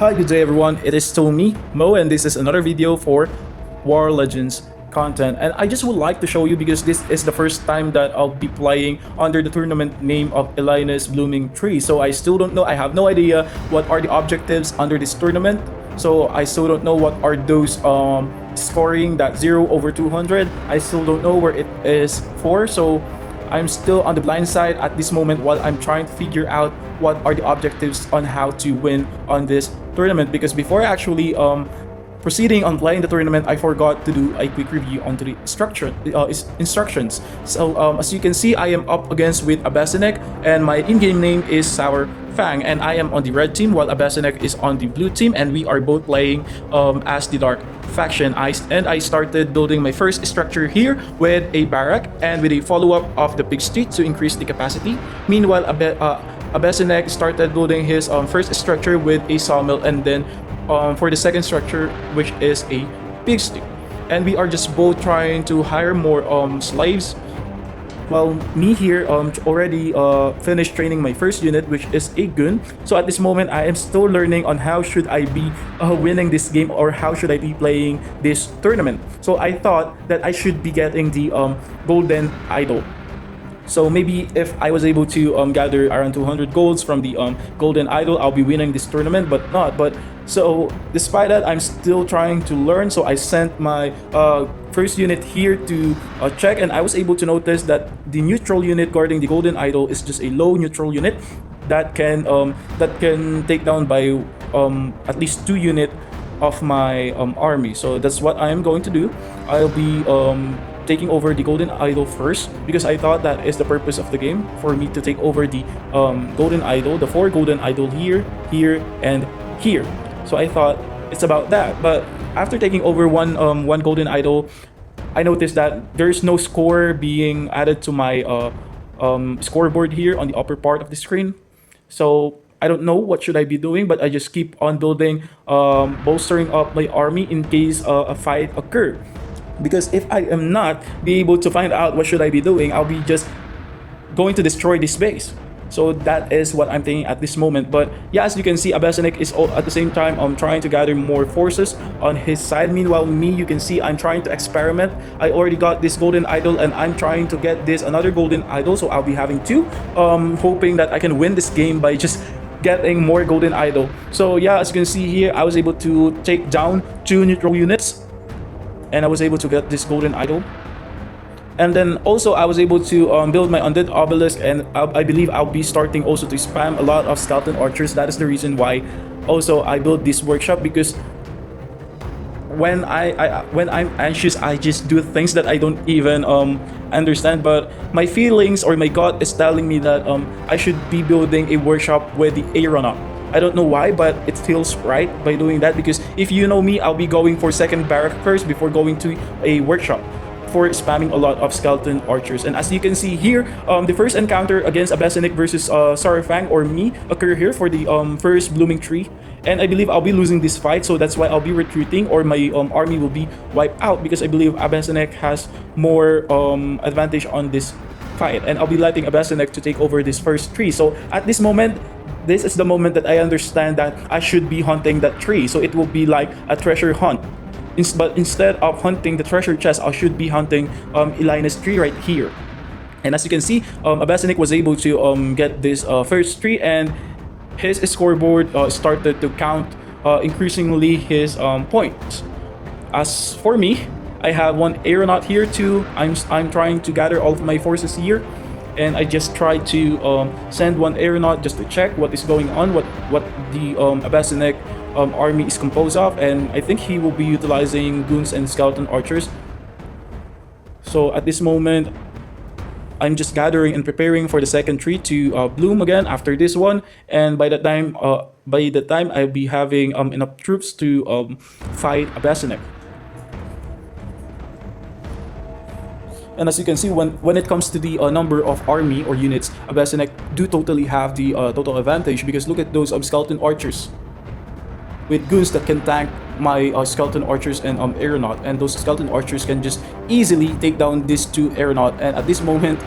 Hi, good day everyone. It is still me, Mo, and this is another video for War Legends content. And I just would like to show you because this is the first time that I'll be playing under the tournament name of Elinus Blooming Tree. So I still don't know, I have no idea what are the objectives under this tournament. So I still don't know what are those scoring that 0/200. I still don't know where it is for. So I'm still on the blind side at this moment while I'm trying to figure out what are the objectives on how to win on this tournament, because before actually proceeding on playing the tournament, I forgot to do a quick review onto the instructions. So as you can see, I am up against with Abesinek, and my in-game name is Sour Fang, and I am on the red team while Abesinek is on the blue team, and we are both playing as the dark faction. I started building my first structure here with a barrack and with a follow-up of the pig street to increase the capacity. Meanwhile, Abesinek started building his first structure with a sawmill, and then for the second structure, which is a pig street. And we are just both trying to hire more slaves. Well, me here already finished training my first unit, which is a gun. So at this moment, I am still learning on how should I be winning this game, or how should I be playing this tournament. So I thought that I should be getting the golden idol. So maybe if I was able to gather around 200 golds from the golden idol, I'll be winning this tournament, but not. But so despite that, I'm still trying to learn. So I sent my first unit here to check, and I was able to notice that the neutral unit guarding the golden idol is just a low neutral unit that can take down by at least 2 units of my army. So that's what I am going to do. I'll be taking over the golden idol first, because I thought that is the purpose of the game, for me to take over the golden idol, the 4 golden idol here, and here. So I thought it's about that. But after taking over one golden idol, I noticed that there's no score being added to my scoreboard here on the upper part of the screen. So I don't know what should I be doing, but I just keep on building, bolstering up my army in case a fight occur. Because if I am not be able to find out what should I be doing, I'll be just going to destroy this base. So that is what I'm thinking at this moment. But yeah, as you can see, Abesinek is at the same time trying to gather more forces on his side. Meanwhile, me, you can see I'm trying to experiment. I already got this golden idol, and I'm trying to get this another golden idol. So I'll be having 2, hoping that I can win this game by just getting more golden idol. So yeah, as you can see here, I was able to take down 2 neutral units, and I was able to get this golden idol. And then also I was able to build my undead obelisk, and I believe I'll be starting also to spam a lot of skeleton archers. That is the reason why also I built this workshop, because when I'm anxious, I just do things that I don't even understand. But my feelings or my gut is telling me that I should be building a workshop with the aeronaut. I don't know why, but it feels right by doing that, because if you know me, I'll be going for second barrack first before going to a workshop for spamming a lot of skeleton archers. And as you can see here, the first encounter against Abesinek versus Sarafang or me occur here for the first blooming tree. And I believe I'll be losing this fight, so that's why I'll be retreating, or my army will be wiped out, because I believe Abesinek has more advantage on this fight, and I'll be letting Abesinek to take over this first tree. So at this moment, this is the moment that I understand that I should be hunting that tree. So it will be like a treasure hunt. But instead of hunting the treasure chest, I should be hunting Elinus tree right here. And as you can see, Abesinek was able to get this first tree, and his scoreboard started to count increasingly his points. As for me, I have 1 aeronaut here too. I'm trying to gather all of my forces here, and I just tried to send 1 aeronaut just to check what is going on, what the Abesinek army is composed of, and I think he will be utilizing goons and skeleton archers. So at this moment, I'm just gathering and preparing for the second tree to bloom again after this one, and by the time I'll be having enough troops to fight Abesinek. And as you can see, when it comes to the number of army or units, Abesinek do totally have the total advantage, because look at those skeleton archers with goons that can tank my skeleton archers and aeronaut, and those skeleton archers can just easily take down these two aeronaut. And at this moment,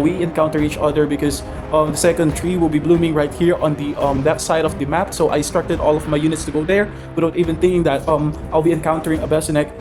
we encounter each other because the second tree will be blooming right here on the left side of the map. So I instructed all of my units to go there without even thinking that I'll be encountering a Abesanec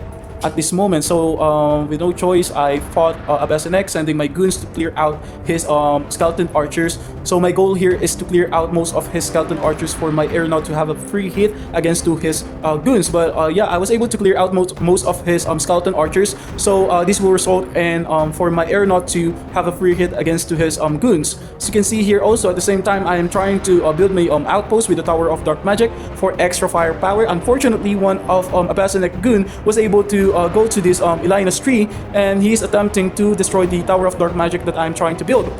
at this moment. So with no choice, I fought Abesanec, sending my goons to clear out his skeleton archers. So my goal here is to clear out most of his skeleton archers for my aeronaut to have a free hit against to his goons. But yeah, I was able to clear out most of his skeleton archers. So this will result in for my aeronaut to have a free hit against to his goons. So you can see here also at the same time I am trying to build my outpost with the Tower of Dark Magic for extra firepower. Unfortunately, one of Abesanec goon was able to go to this Elinus tree, and he's attempting to destroy the Tower of Dark Magic that I'm trying to build.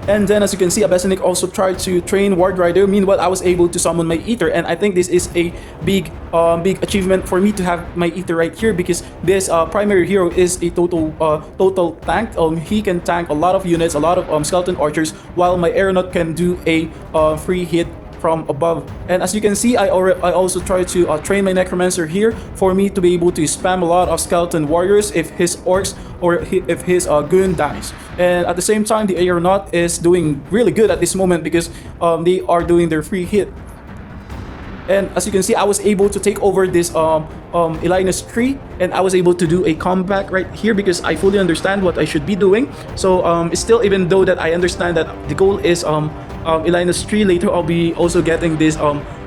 And then as you can see, Abesanec also tried to train Ward Rider. Meanwhile, I was able to summon my Ether, and I think this is a big achievement for me to have my Ether right here, because this primary hero is a total tank. He can tank a lot of units, a lot of skeleton archers, while my aeronaut can do a free hit from above. And as you can see, I also try to train my necromancer here for me to be able to spam a lot of skeleton warriors if his orcs or if his goon dies. And at the same time, the aeronaut is doing really good at this moment because they are doing their free hit. And as you can see, I was able to take over this Elinus tree, and I was able to do a comeback right here because I fully understand what I should be doing. So still, even though that I understand that the goal is Elinus tree, later I'll be also getting this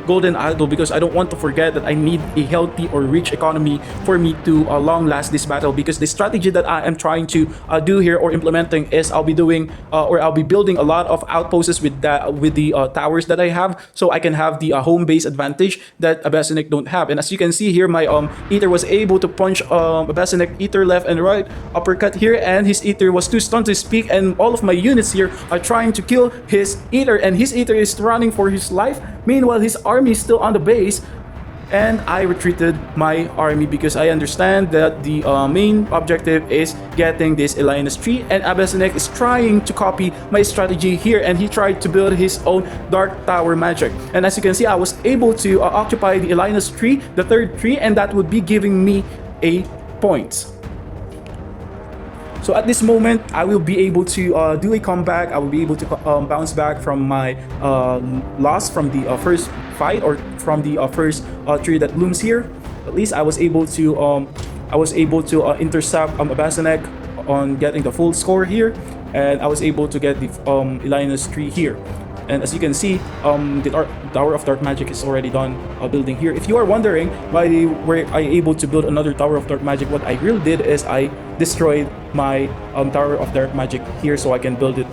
golden idol, because I don't want to forget that I need a healthy or rich economy for me to long last this battle. Because the strategy that I am trying to do here or implementing is I'll be doing or I'll be building a lot of outposts with the towers that I have, so I can have the home base advantage that Abesanec don't have. And as you can see here, my Ether was able to punch Abesanec Ether left and right, uppercut here, and his Ether was too stunned to speak, and all of my units here are trying to kill his Ether, and his Ether is running for his life. Meanwhile, his army is still on the base, and I retreated my army because I understand that the main objective is getting this Elinus tree, and Abesanec is trying to copy my strategy here, and he tried to build his own Dark Tower magic. And as you can see, I was able to occupy the Elinus tree, the third tree, and that would be giving me a point. So at this moment, I will be able to do a comeback. I will be able to bounce back from my loss from the first fight, or from the first tree that blooms here. At least I was able to intercept Abesanec on getting the full score here, and I was able to get the Elinus tree here. And as you can see, the Tower of Dark Magic is already done building here. If you are wondering why were I able to build another Tower of Dark Magic, what I really did is I destroyed my Tower of Dark Magic here so I can build it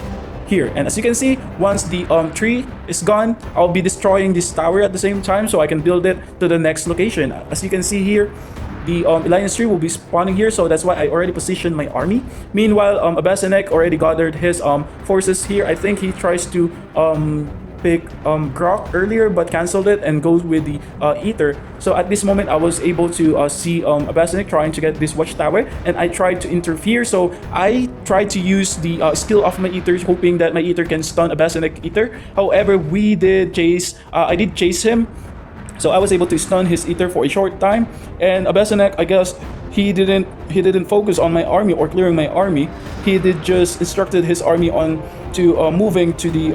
here. And as you can see, once the tree is gone, I'll be destroying this tower at the same time so I can build it to the next location. As you can see here, the Elinus tree will be spawning here, so that's why I already positioned my army. Meanwhile, Abesanec already gathered his forces here. I think he tries to pick Grok earlier but canceled it and goes with the Ether. So at this moment, I was able to see Abesanec trying to get this watchtower, and I tried to interfere. So I tried to use the skill of my Ether, hoping that my Ether can stun Abesanec Ether. However, I did chase him. So I was able to stun his Ether for a short time, and Abesanec, I guess he didn't focus on my army or clearing my army. He did just instructed his army on to moving to the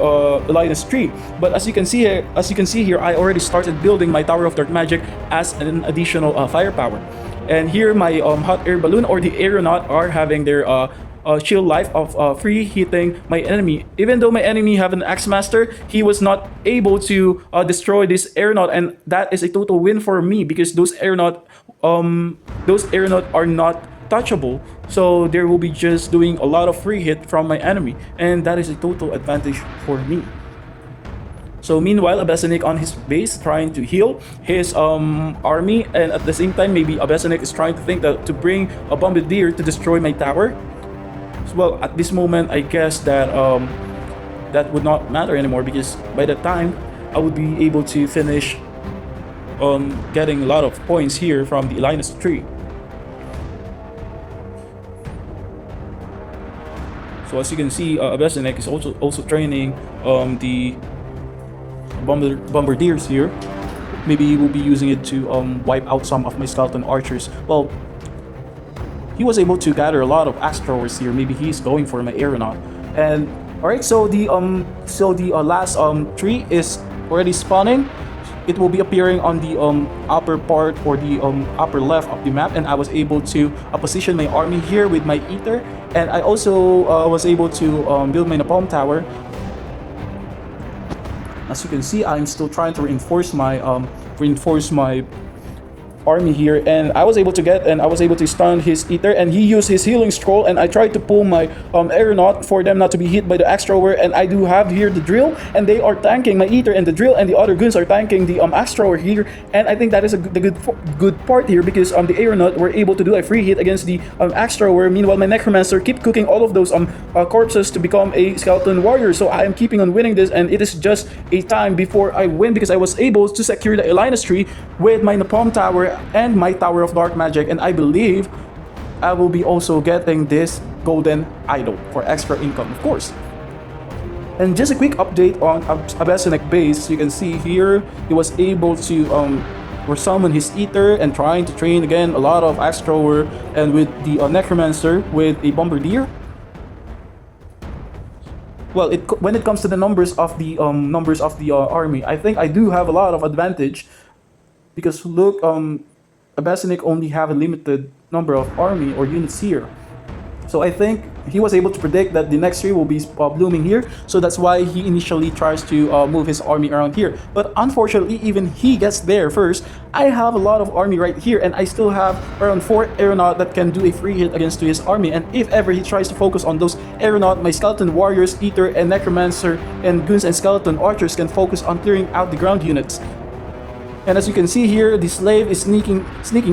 Elinus tree. But as you can see here, I already started building my Tower of Dark Magic as an additional firepower. And here my hot air balloon or the aeronaut are having their shield life of free hitting my enemy. Even though my enemy have an Axe Master, he was not able to destroy this aeronaut, and that is a total win for me because those aeronaut are not touchable. So they will be just doing a lot of free hit from my enemy, and that is a total advantage for me. So meanwhile, Abesanec on his base trying to heal his army, and at the same time maybe Abesanec is trying to think that to bring a bombardier to destroy my tower. Well, at this moment, I guess that that would not matter anymore because by that time, I would be able to finish getting a lot of points here from the Elinus tree. So as you can see, Abesanec is also training the bombardiers here. maybe he will be using it to wipe out some of my skeleton archers. Well, he was able to gather a lot of axe throwers here. Maybe he's going for my aeronaut. And all right, so the last tree is already spawning. It will be appearing on the upper part or the upper left of the map, and I was able to position my army here with my ether, and I also was able to build my napalm tower. As you can see, I'm still trying to reinforce my army here, and I was able to stun his ether, and he used his healing scroll, and I tried to pull my aeronaut for them not to be hit by the axe thrower, and I do have here the drill, and they are tanking my ether, and the drill and the other goons are tanking the axe thrower here, and I think that is the good part here, because the aeronaut were able to do a free hit against the axe thrower. Meanwhile, my necromancer keep cooking all of those corpses to become a skeleton warrior, so I am keeping on winning this, and it is just a time before I win, because I was able to secure the Elinus tree with my napalm tower and my Tower of Dark Magic, and I believe I will be also getting this golden idol for extra income, of course. And just a quick update on Abesanek base. You can see here he was able to summon his ether and trying to train again a lot of axe thrower, and with the necromancer with a bombardier. Well, when it comes to the numbers of the army, I think I do have a lot of advantage, because look, Abesanek only have a limited number of army or units here. So I think he was able to predict that the next tree will be blooming here, so that's why he initially tries to move his army around here. But unfortunately, even he gets there first. I have a lot of army right here, and I still have around 4 aeronaut that can do a free hit against his army, and if ever he tries to focus on those aeronaut, my skeleton warriors, ether, and necromancer, and goons and skeleton archers can focus on clearing out the ground units. And as you can see here, the slave is sneaking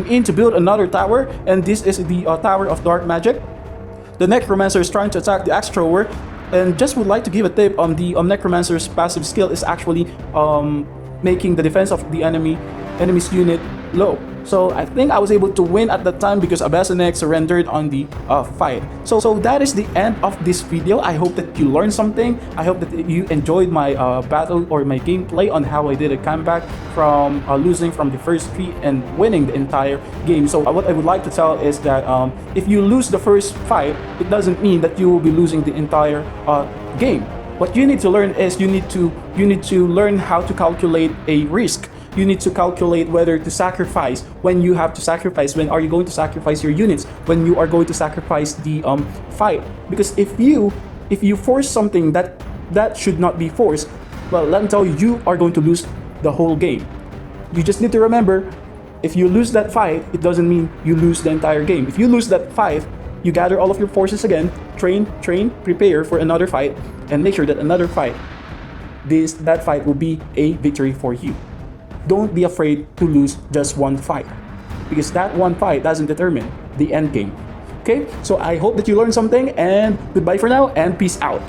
in to build another tower, and this is the Tower of Dark Magic. The necromancer is trying to attack the axe thrower, and just would like to give a tip on the necromancer's passive skill is actually making the defense of the enemy's unit low. So I think I was able to win at that time because Abesanek surrendered on the fight. So that is the end of this video. I hope that you learned something. I hope that you enjoyed my battle or my gameplay on how I did a comeback from losing from the first tree and winning the entire game. So what I would like to tell is that if you lose the first fight, it doesn't mean that you will be losing the entire game. What you need to learn is you need to learn how to calculate a risk. You need to calculate whether to sacrifice, when you have to sacrifice, when are you going to sacrifice your units, when you are going to sacrifice the fight. Because if you force something that should not be forced, well, let me tell you, you are going to lose the whole game. You just need to remember, if you lose that fight, it doesn't mean you lose the entire game. If you lose that fight, you gather all of your forces again, train, prepare for another fight, and make sure that another fight, that fight will be a victory for you. Don't be afraid to lose just one fight, because that one fight doesn't determine the end game. Okay, so I hope that you learned something, and goodbye for now, and peace out.